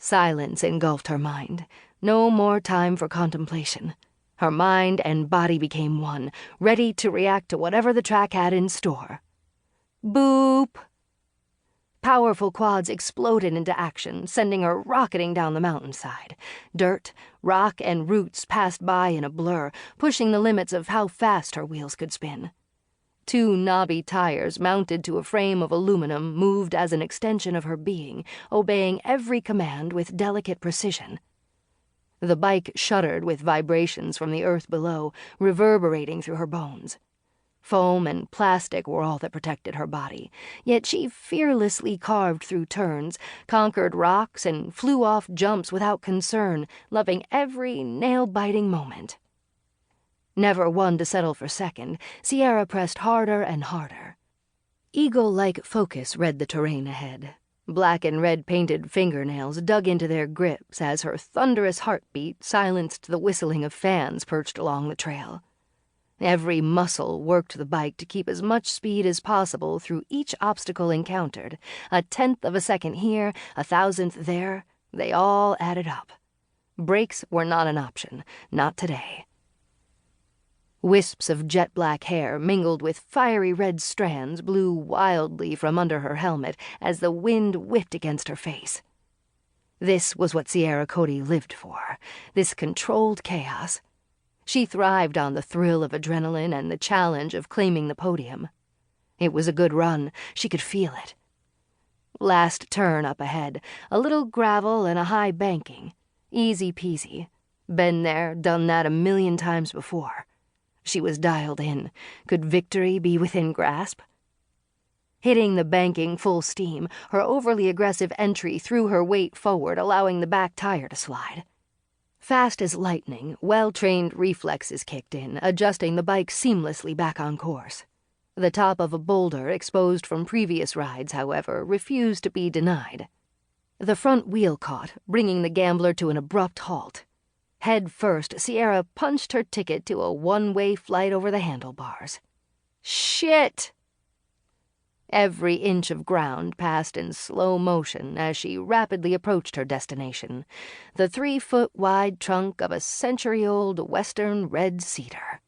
Silence engulfed her mind. No more time for contemplation. Her mind and body became one, ready to react to whatever the track had in store. Boop! Powerful quads exploded into action, sending her rocketing down the mountainside. Dirt, rock, and roots passed by in a blur, pushing the limits of how fast her wheels could spin. 2 knobby tires mounted to a frame of aluminum moved as an extension of her being, obeying every command with delicate precision. The bike shuddered with vibrations from the earth below, reverberating through her bones. Foam and plastic were all that protected her body, yet she fearlessly carved through turns, conquered rocks, and flew off jumps without concern, loving every nail-biting moment. Never one to settle for second, Sierra pressed harder and harder. Eagle-like focus read the terrain ahead. Black and red-painted fingernails dug into their grips as her thunderous heartbeat silenced the whistling of fans perched along the trail. Every muscle worked the bike to keep as much speed as possible through each obstacle encountered. 1/10 of a second here, 1,000th there, they all added up. Brakes were not an option, not today. Wisps of jet-black hair mingled with fiery red strands blew wildly from under her helmet as the wind whipped against her face. This was what Sierra Cody lived for, this controlled chaos. She thrived on the thrill of adrenaline and the challenge of claiming the podium. It was a good run. She could feel it. Last turn up ahead, a little gravel and a high banking. Easy peasy. Been there, done that 1,000,000 times before. She was dialed in. Could victory be within grasp? Hitting the banking full steam, her overly aggressive entry threw her weight forward, allowing the back tire to slide. Fast as lightning, well-trained reflexes kicked in, adjusting the bike seamlessly back on course. The top of a boulder, exposed from previous rides, however, refused to be denied. The front wheel caught, bringing the gambler to an abrupt halt. Head first, Sierra punched her ticket to a one-way flight over the handlebars. Shit! Every inch of ground passed in slow motion as she rapidly approached her destination, the 3-foot-wide trunk of a century-old western red cedar.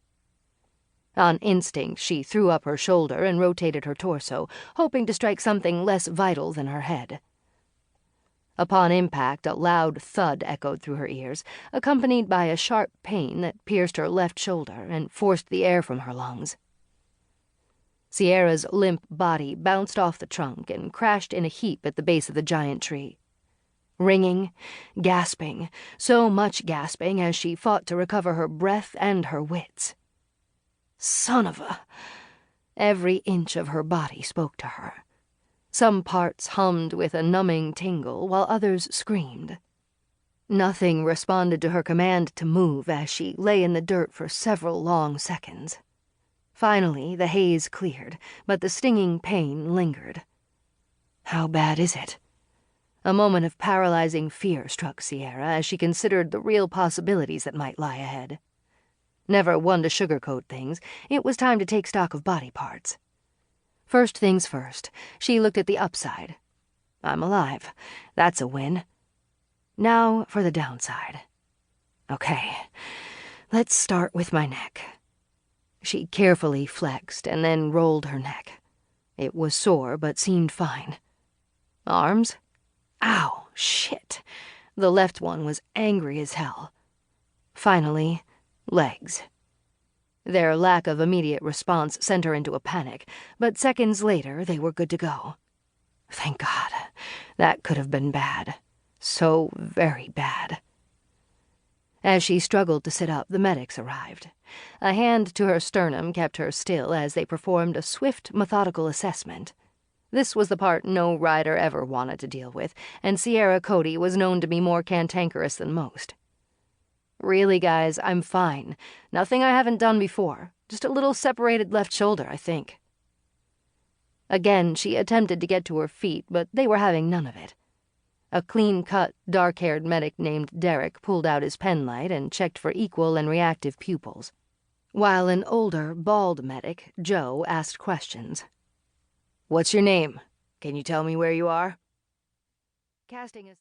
On instinct, she threw up her shoulder and rotated her torso, hoping to strike something less vital than her head. Upon impact, a loud thud echoed through her ears, accompanied by a sharp pain that pierced her left shoulder and forced the air from her lungs. Sierra's limp body bounced off the trunk and crashed in a heap at the base of the giant tree. Ringing, gasping, so much gasping as she fought to recover her breath and her wits. Son of a... Every inch of her body spoke to her. Some parts hummed with a numbing tingle, while others screamed. Nothing responded to her command to move as she lay in the dirt for several long seconds. Finally, the haze cleared, but the stinging pain lingered. How bad is it? A moment of paralyzing fear struck Sierra as she considered the real possibilities that might lie ahead. Never one to sugarcoat things, it was time to take stock of body parts. First things first, she looked at the upside. I'm alive. That's a win. Now for the downside. Okay, let's start with my neck. She carefully flexed and then rolled her neck. It was sore, but seemed fine. Arms? Ow, shit. The left one was angry as hell. Finally, legs. Their lack of immediate response sent her into a panic, but seconds later they were good to go. Thank God. That could have been bad. So very bad. As she struggled to sit up, the medics arrived. A hand to her sternum kept her still as they performed a swift, methodical assessment. This was the part no rider ever wanted to deal with, and Sierra Cody was known to be more cantankerous than most. Really, guys, I'm fine. Nothing I haven't done before. Just a little separated left shoulder, I think. Again, she attempted to get to her feet, but they were having none of it. A clean-cut, dark-haired medic named Derek pulled out his penlight and checked for equal and reactive pupils, while an older, bald medic, Joe, asked questions. What's your name? Can you tell me where you are? Casting a